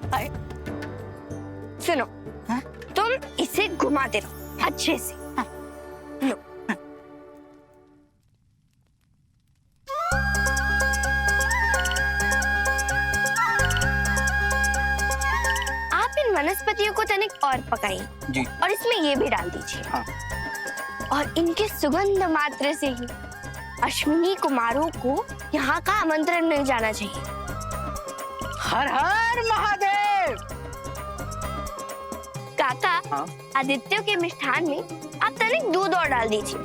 हाय। सुनो, हाँ? तुम इसे घुमाते रहो अच्छे से। हाँ। लो। आप इन वनस्पतियों को तनिक और पकाइए जी। और इसमें ये भी डाल दीजिए। हाँ। और इनके सुगंध मात्र से ही अश्विनी कुमारों को यहाँ का आमंत्रण मिल जाना चाहिए। हर हर महादेव। काका, हाँ? आदित्य के मिष्ठान में आप तनिक दूध और डाल दीजिए,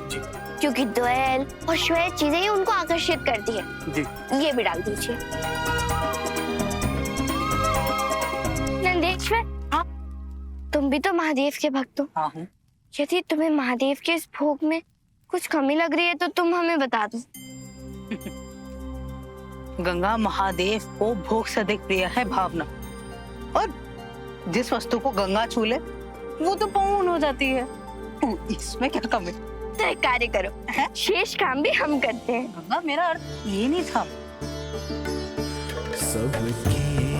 क्योंकि दोयल और श्वेत चीजें ही उनको आकर्षित करती है। जी। ये भी डाल दीजिए। नंदेश्वर, हाँ? तुम भी तो महादेव के भक्त हो। हाँ हूँ। यदि तुम्हें महादेव के इस भोग में कुछ कमी लग रही है तो तुम हमें बता दो। गंगा महादेव को भोग से अधिक प्रिय है भावना, और जिस वस्तु को गंगा छू ले वो तो पूर्ण हो जाती है। इसमें क्या कमी? तो एक कार्य करो, शेष काम भी हम करते हैं। गंगा, मेरा अर्थ ये नहीं था। सबके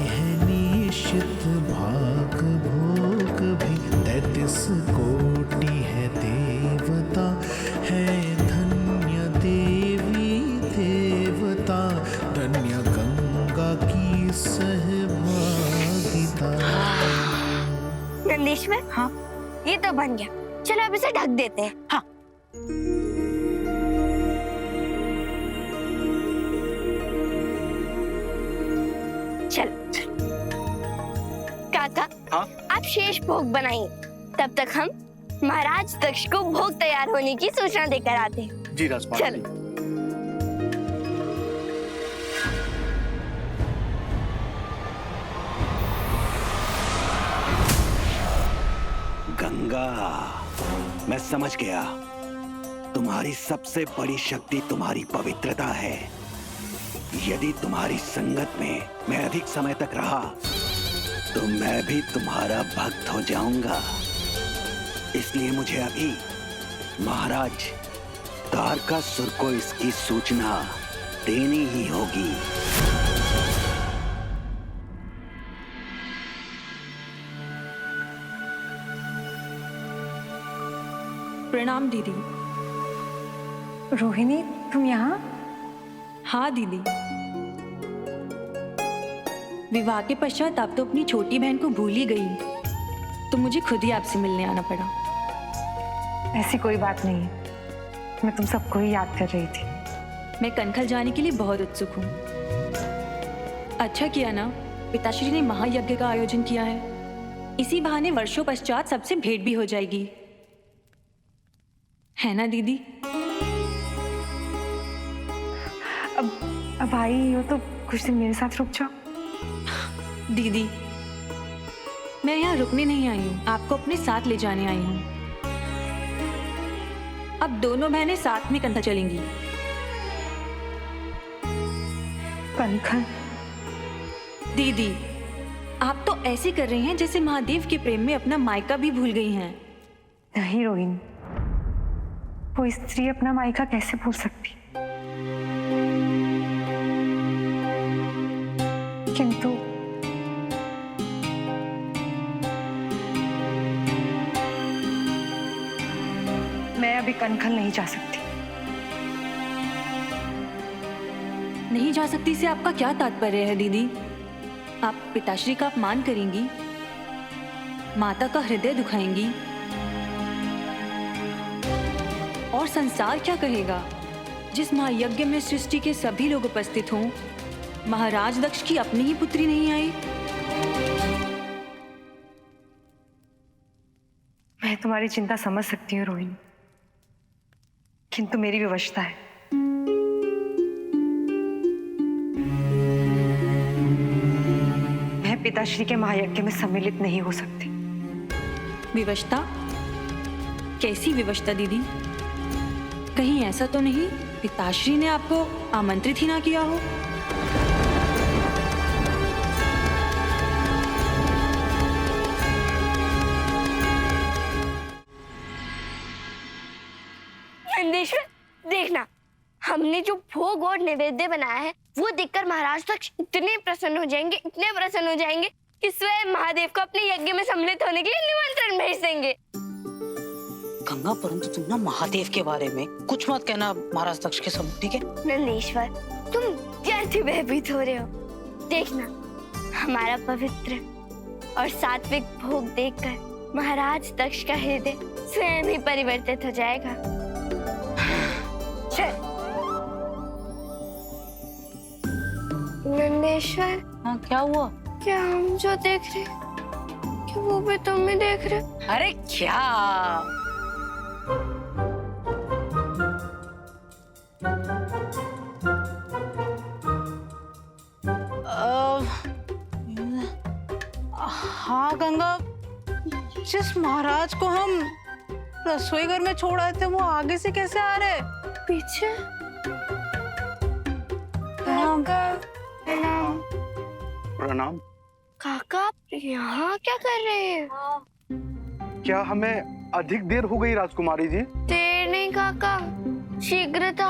है निश्चित भाग भोग भी, 33 कोटि है देवता, है धन्य देवी देवता, धन्य गंगा की सहभागिता। नंदेश्वर, हाँ? ये तो बन गया। चलो अब इसे ढक देते हैं। हाँ। चलो काका, हाँ? आप शेष भोग बनाइए, तब तक हम महाराज दक्ष को भोग तैयार होने की सूचना देकर आते हैं। जी राजकुमार। चलो। गंगा, मैं समझ गया। तुम्हारी सबसे बड़ी शक्ति तुम्हारी पवित्रता है। यदि तुम्हारी संगत में मैं अधिक समय तक रहा तो मैं भी तुम्हारा भक्त हो जाऊंगा। इसलिए मुझे अभी महाराज तारकासुर को इसकी सूचना देनी ही होगी। प्रणाम दीदी। रोहिणी, तुम यहाँ? हाँ दीदी, विवाह के पश्चात आप तो अपनी छोटी बहन को भूल ही गई, तो मुझे खुद ही आपसे मिलने आना पड़ा। ऐसी कोई बात नहीं है, मैं तुम सबको ही याद कर रही थी। मैं कनखल जाने के लिए बहुत उत्सुक हूँ। अच्छा किया ना, पिताश्री ने महायज्ञ का आयोजन किया है। इसी बहाने वर्षों पश्चात सबसे भेंट भी हो जाएगी, है ना दीदी? अब आई हो तो कुछ दिन मेरे साथ रुक जाओ। दीदी, मैं यहाँ रुकने नहीं आई हूँ, आपको अपने साथ ले जाने आई हूँ। अब दोनों बहनें साथ में कनखल चलेंगी। कनखल? दीदी, आप तो ऐसे कर रही हैं जैसे महादेव के प्रेम में अपना मायका भी भूल गई हैं। नहीं रोहिणी, वो स्त्री अपना मायका कैसे भूल सकती? किंतु मैं अभी कनखल नहीं जा सकती। नहीं जा सकती से आपका क्या तात्पर्य है दीदी? आप पिताश्री का अपमान करेंगी, माता का हृदय दुखाएंगी, और संसार क्या कहेगा जिस महायज्ञ में सृष्टि के सभी लोग उपस्थित हों, महाराज दक्ष की अपनी ही पुत्री नहीं आई? मैं तुम्हारी चिंता समझ सकती हूँ रोहिणी, किंतु मेरी विवशता है। मैं पिताश्री के महायज्ञ में सम्मिलित नहीं हो सकती। विवशता? कैसी विवशता दीदी? कहीं ऐसा तो नहीं पिताश्री ने आपको आमंत्रित ही ना किया हो? नंदेश्वर, देखना, हमने जो भोग और नैवेद्य बनाया है वो देखकर महाराज दक्ष इतने प्रसन्न हो जाएंगे, इतने प्रसन्न हो जाएंगे कि स्वयं महादेव को अपने यज्ञ में सम्मिलित होने के लिए निमंत्रण भेज देंगे। गंगा, परंतु तुम ना महादेव के बारे में कुछ मत कहना महाराज दक्ष के सब, ठीक है? नंदीश्वर, तुम व्यर्थ भयभीत हो रहे हो। देखना, हमारा पवित्र और सात्विक भोग देखकर महाराज दक्ष का हृदय स्वयं ही परिवर्तित हो जाएगा। चल। नंदेश्वर, हाँ, क्या हुआ? क्या हम जो देख रहे कि वो भी तुम ही देख रहे? अरे क्या? हाँ गंगा, जिस महाराज को हम रसोई घर में छोड़ आए थे वो आगे से कैसे आ रहे? पीछे? प्रणाम। काका, आप यहाँ क्या कर रहे हैं? क्या हमें अधिक देर हो गई राजकुमारी जी? देर नहीं काका, शीघ्रता।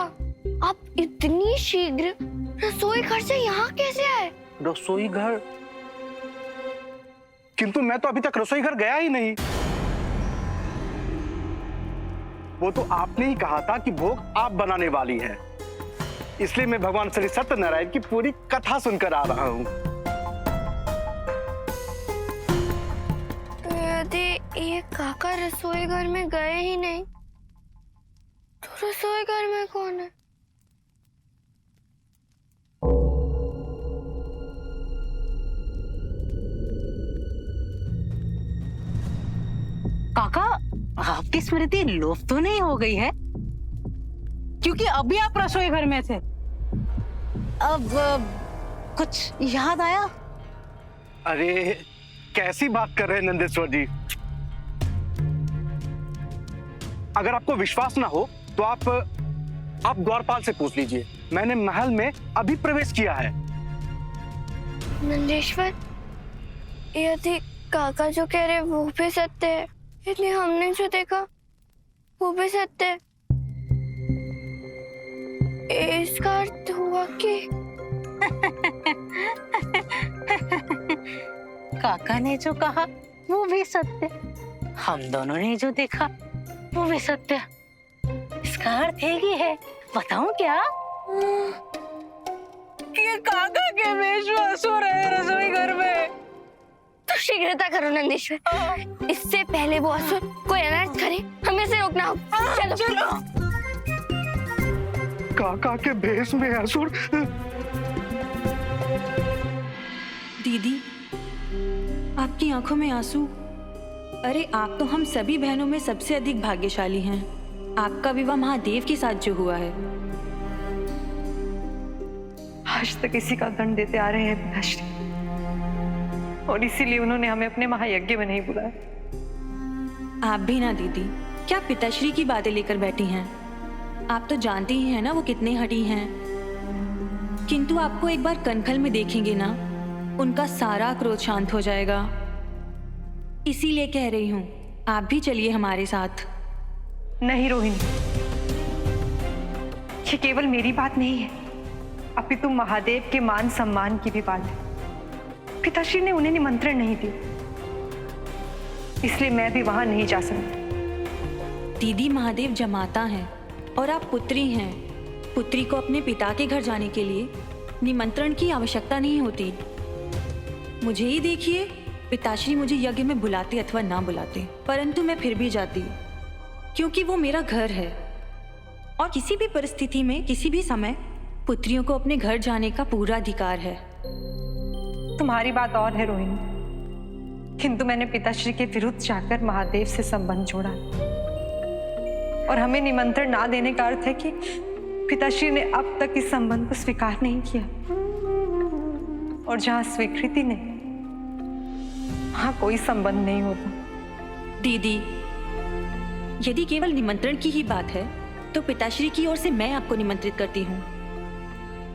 आप इतनी शीघ्र रसोई घर से यहाँ कैसे आए? रसोई घर? किंतु मैं तो अभी तक रसोई घर गया ही नहीं। वो तो आपने ही कहा था कि भोग आप बनाने वाली हैं, इसलिए मैं भगवान श्री सत्यनारायण की पूरी कथा सुनकर आ रहा हूँ। यदि ये काका रसोई घर में गए ही नहीं तो रसोई घर में कौन है? काका, आपकी स्मृति लोप तो नहीं हो गई है? क्योंकि अभी आप रसोई घर में थे। अब कुछ याद आया? अरे कैसी बात कर रहे हैं नंदेश्वर जी? अगर आपको विश्वास ना हो तो आप द्वारपाल से पूछ लीजिए। मैंने महल में अभी प्रवेश किया है। नंदेश्वर, यदि काका जो कह रहे वो भी सत्य है, यदि हमने जो देखा वो भी सत्य है, इसका अर्थ हुआ कि काका ने जो कहा वो भी सत्य, हम दोनों ने जो देखा वो भी सत्य। इसका अर्थ एक ही है। बताऊं क्या? कि काका के विश्वास हो रहे रसोई घर में। तो शीघ्रता करो नंदेश्वर, इससे पहले वो असुर कोई अनर्थ करे, हमें से रोकना होगा। चलो चलो। काका के भेष में असुर? दीदी, आपकी आंखों में आंसू। अरे आप तो हम सभी बहनों में सबसे अधिक भाग्यशाली हैं। आपका विवाह महादेव के साथ जो हुआ है। आज तक इसी का दंड देते आ रहे हैं पिताश्री, और इसीलिए उन्होंने हमें अपने महायज्ञ में नहीं बुलाया। आप भी ना दीदी, क्या पिताश्री की बातें लेकर बैठी हैं? आप तो जानती ही हैं ना वो कितने हठी हैं। किंतु आपको एक बार कनखल में देखेंगे ना, उनका सारा क्रोध शांत हो जाएगा। इसीलिए कह रही हूँ, आप भी चलिए हमारे साथ। नहीं रोहिणी, ये केवल मेरी बात नहीं है, अपितु महादेव के मान सम्मान की भी बात है। पिताश्री ने उन्हें निमंत्रण नहीं दी, इसलिए मैं भी वहां नहीं जा सकती। दीदी, महादेव जमाता है और आप पुत्री हैं। पुत्री को अपने पिता के घर जाने के लिए निमंत्रण की आवश्यकता नहीं होती। मुझे ही देखिए, पिताश्री मुझे यज्ञ में बुलाते अथवा ना बुलाते, परंतु मैं फिर भी जाती, क्योंकि वो मेरा घर है और किसी भी परिस्थिति में किसी भी समय पुत्रियों को अपने घर जाने का पूरा अधिकार है। तुम्हारी बात और है रोहिणी, किंतु मैंने पिताश्री के विरुद्ध जाकर महादेव से संबंध जोड़ा, और हमें निमंत्रण ना देने का अर्थ है कि पिताश्री ने अब तक इस संबंध को स्वीकार नहीं किया, और जहां स्वीकृति नहीं वहां कोई संबंध नहीं होता। दीदी, यदि केवल निमंत्रण की ही बात है तो पिताश्री की ओर से मैं आपको निमंत्रित करती हूँ,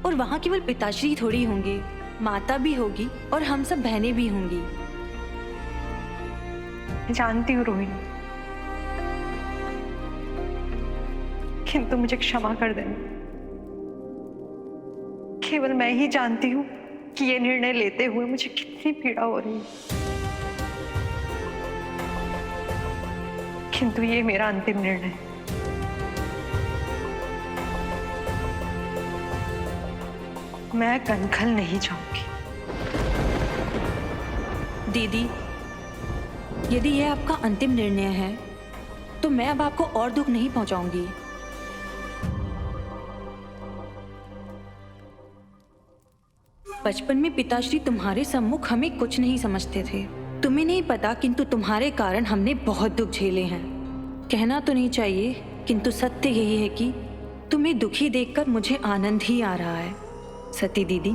और वहां केवल पिताश्री थोड़ी होंगे, माता भी होगी और हम सब बहनें भी होंगी। जानती हूँ रोहिणी, किंतु मुझे क्षमा कर देना। केवल मैं ही जानती हूँ कि ये निर्णय लेते हुए मुझे कितनी पीड़ा हो रही है, किंतु ये मेरा अंतिम निर्णय है। मैं कनखल नहीं जाऊंगी। दीदी, यदि यह आपका अंतिम निर्णय है तो मैं अब आपको और दुख नहीं पहुंचाऊंगी। बचपन में पिताश्री तुम्हारे सम्मुख हमें कुछ नहीं समझते थे। तुम्हें नहीं पता, किंतु तुम्हारे कारण हमने बहुत दुख झेले हैं। कहना तो नहीं चाहिए, किंतु सत्य यही है कि तुम्हें दुखी देखकर मुझे आनंद ही आ रहा है। सती दीदी,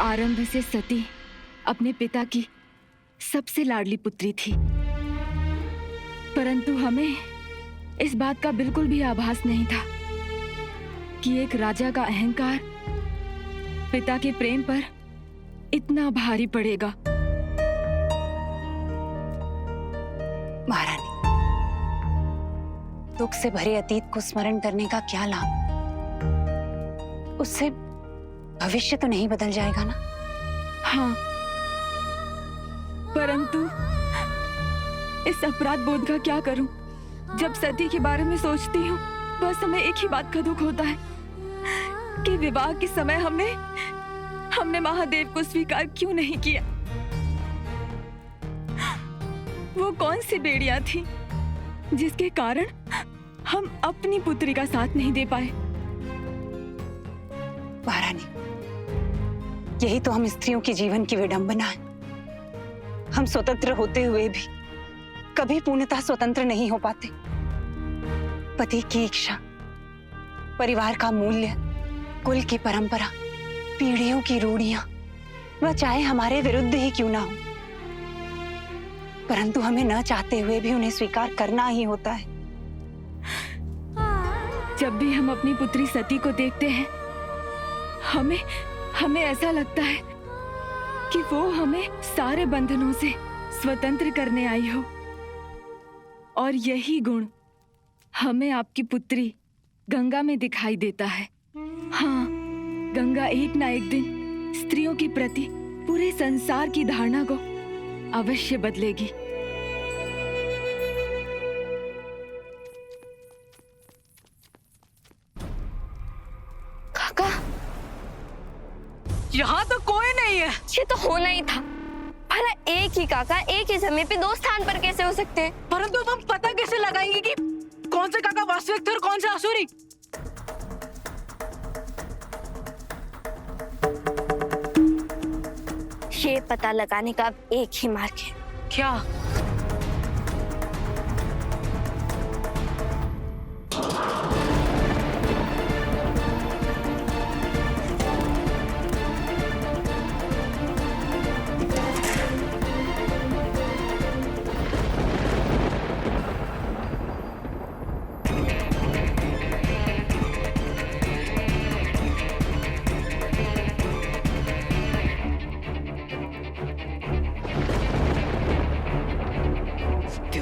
आरंभ से सती अपने पिता की सबसे लाडली पुत्री थी, परंतु हमें इस बात का बिल्कुल भी आभास नहीं था कि एक राजा का अहंकार पिता के प्रेम पर इतना भारी पड़ेगा। महारानी, दुख से भरे अतीत को स्मरण करने का क्या लाभ? उससे भविष्य तो नहीं बदल जाएगा ना? हाँ, परंतु इस अपराध बोध का क्या करूं? जब सती के बारे में सोचती हूँ, बस हमें एक ही बात का दुख होता है कि विवाह के समय हमने महादेव को स्वीकार क्यों नहीं किया। वो कौन सी बेड़ियां थी जिसके कारण हम अपनी पुत्री का साथ नहीं दे पाए। महारानी, यही तो हम स्त्रियों के जीवन की विडंबना है। हम स्वतंत्र होते हुए भी कभी पूर्णतः स्वतंत्र नहीं हो पाते। पति की इच्छा, परिवार का मूल्य, कुल की परंपरा, पीढ़ियों की रूढ़ियां, वह चाहे हमारे विरुद्ध ही क्यों ना हो, परंतु हमें न चाहते हुए भी उन्हें स्वीकार करना ही होता है। जब भी हम अपनी पुत्री सती को देखते हैं, हमें ऐसा लगता है कि वो हमें सारे बंधनों से स्वतंत्र करने आई हो, और यही गुण हमें आपकी पुत्री गंगा में दिखाई देता है। हाँ, गंगा एक ना एक दिन स्त्रियों के प्रति पूरे संसार की धारणा को अवश्य बदलेगी। काका, यहाँ तो कोई नहीं है। ये तो होना ही था। भला एक ही काका एक ही समय पे दो स्थान पर कैसे हो सकते हैं? परंतु तुम पता कैसे लगाएंगे कि कौन से काका वास्तविक थे और कौन से आसुरी? ये पता लगाने का अब एक ही मार्ग है। क्या?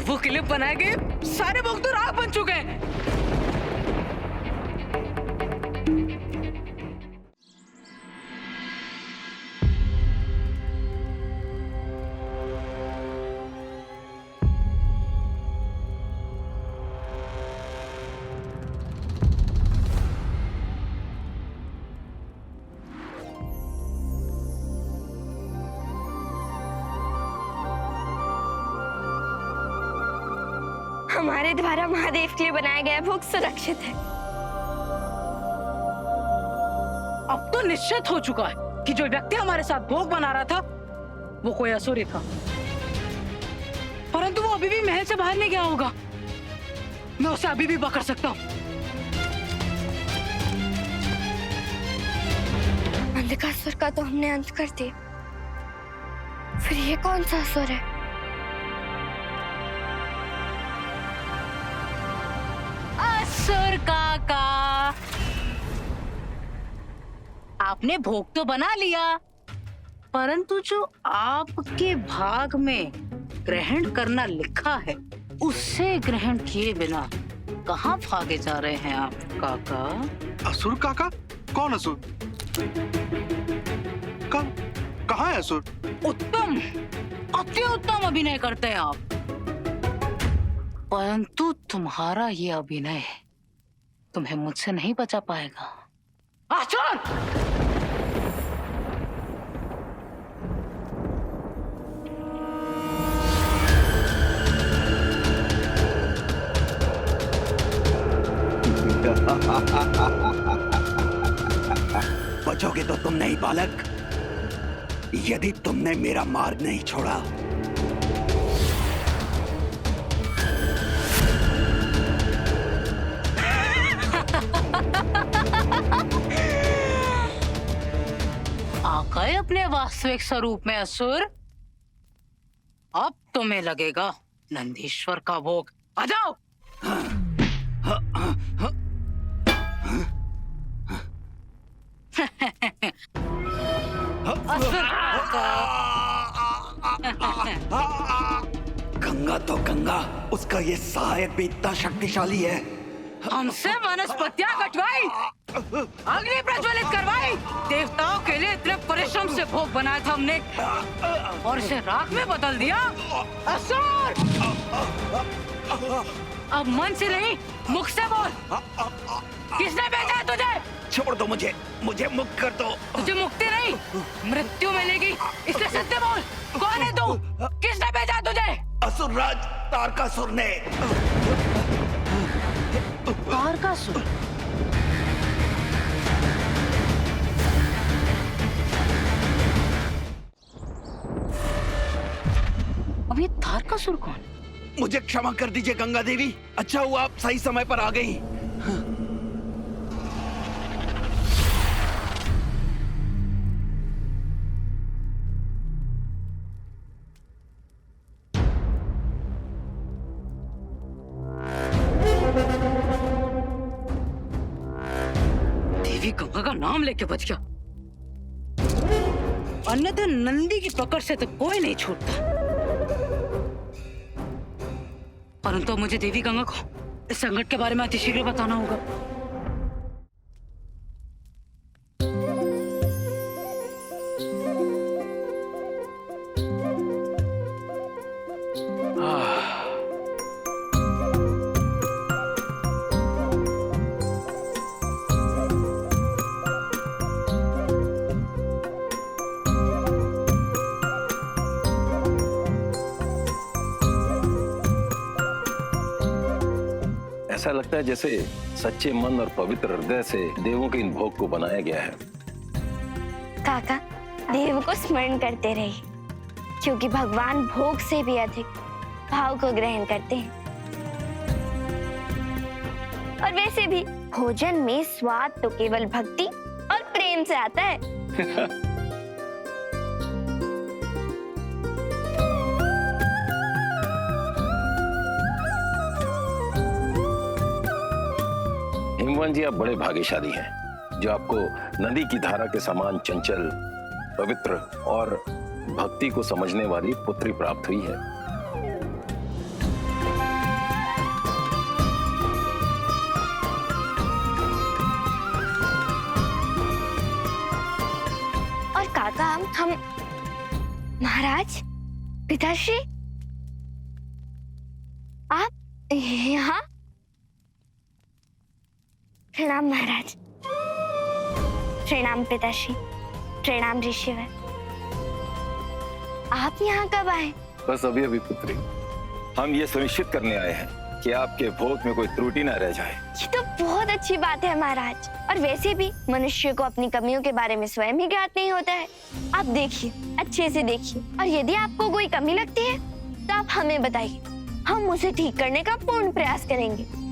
वो किले बनाए गए सारे भोग तो राख बन चुके हैं। हमारे द्वारा महादेव के लिए बनाया गया भोग सुरक्षित है। अब तो निश्चित हो चुका है कि जो व्यक्ति हमारे साथ भोग बना रहा था वो कोई असुरी था, परंतु वो अभी भी महल से बाहर नहीं गया होगा। मैं उसे अभी भी पकड़ सकता हूँ। अंधकासुर का तो हमने अंत कर दिया, फिर ये कौन सा असुर है? असुर काका, आपने भोग तो बना लिया, परंतु जो आपके भाग में ग्रहण करना लिखा है, उससे ग्रहण किए बिना कहाँ भागे जा रहे हैं आप काका? असुर काका? कौन असुर? कहाँ है असुर? उत्तम, अति उत्तम अभिनय करते हैं आप, परंतु तुम्हारा ये अभिनय तुम्हें मुझसे नहीं बचा पाएगा। असुर! बचोगे तो तुम नहीं बालक, यदि तुमने मेरा मार्ग नहीं छोड़ा। आ गए अपने वास्तविक स्वरूप में असुर। अब तुम्हें लगेगा नंदीश्वर का भोग। आ जाओ। गंगा तो गंगा, उसका ये सहायक भी इतना शक्तिशाली है। हमसे वनस्पतियां कटवाई, अग्नि प्रज्वलित करवाई, देवताओं के लिए इतने परिश्रम से भोग बनाया था हमने, और इसे राख में बदल दिया। असुर! अब मन से नहीं, मुख से बोल। किसने भेजा है तुझे? छोड़ दो मुझे, मुझे मुक्त कर दो। तुझे मुक्ति नहीं, मृत्यु मिलेगी, इसलिए सत्य बोल। कौन है तू? किसने भेजा तुझे? असुरराज तारकासुर ने। तारकासुर? अब ये तारकासुर कौन? मुझे क्षमा कर दीजिए गंगा देवी, अच्छा हुआ आप सही समय पर आ गई। देवी गंगा का नाम लेके बच गया, अन्यथा नंदी की पकड़ से तो कोई नहीं छूटता। परंतु मुझे देवी गंगा को इस संकट के बारे में अतिशीघ्र बताना होगा। ऐसा लगता है जैसे सच्चे मन और पवित्र हृदय से देवों के इन भोग को बनाया गया है। काका, देव को स्मरण करते रहिए, क्योंकि भगवान भोग से भी अधिक भाव को ग्रहण करते हैं। और वैसे भी भोजन में स्वाद तो केवल भक्ति और प्रेम से आता है। हिमवन जी, आप बड़े भाग्यशाली हैं जो आपको नदी की धारा के समान चंचल, पवित्र और भक्ति को समझने वाली पुत्री प्राप्त हुई है। और काका, हम महाराज, पिताश्री, आप यहाँ? प्रणाम महाराज। प्रणाम पिताश्री, प्रणाम ऋषिवर। आप यहाँ कब आए? बस अभी अभी पुत्री, हम ये सुनिश्चित करने आए हैं कि आपके भोग में कोई त्रुटि न रह जाए। ये तो बहुत अच्छी बात है महाराज। और वैसे भी मनुष्य को अपनी कमियों के बारे में स्वयं ही ज्ञात नहीं होता है। आप देखिए, अच्छे से देखिए, और यदि आपको कोई कमी लगती है तो आप हमें बताइए, हम उसे ठीक करने का पूर्ण प्रयास करेंगे।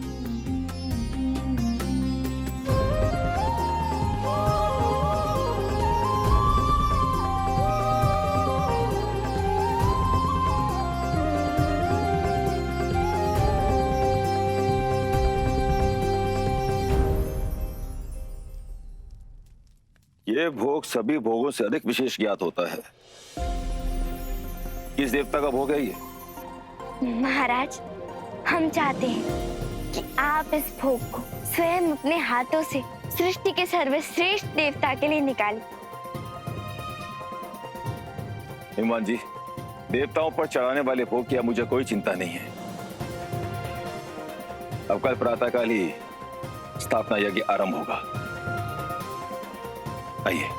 ये मुझे भोग सभी भोगों से अधिक विशेष ज्ञात होता है। किस देवता का भोग है ये? महाराज, हम चाहते हैं कि आप इस भोग को स्वयं अपने हाथों से सृष्टि के सर्वश्रेष्ठ देवता के लिए निकालें। हिमवान जी, देवताओं पर चढ़ाने वाले भोग की अब मुझे कोई चिंता नहीं है। अब कल प्रातःकाल ही स्थापना यज्ञ आरंभ होगा। आइए।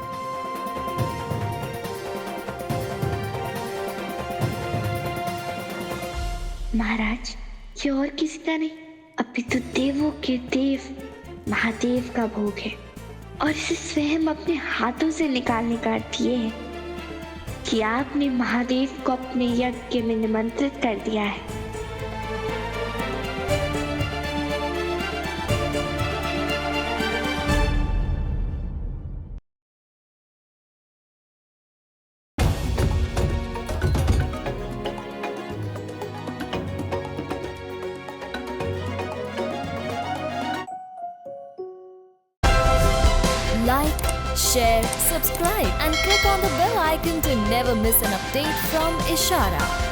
महाराज, ये और किसी का नहीं, अपितु देवों के देव महादेव का भोग है और इसे स्वयं अपने हाथों से निकालने का अर्थ ये है कि आपने महादेव को अपने यज्ञ में निमंत्रित कर दिया है। Like, share, subscribe and click on the bell icon to never miss an update from Ishara.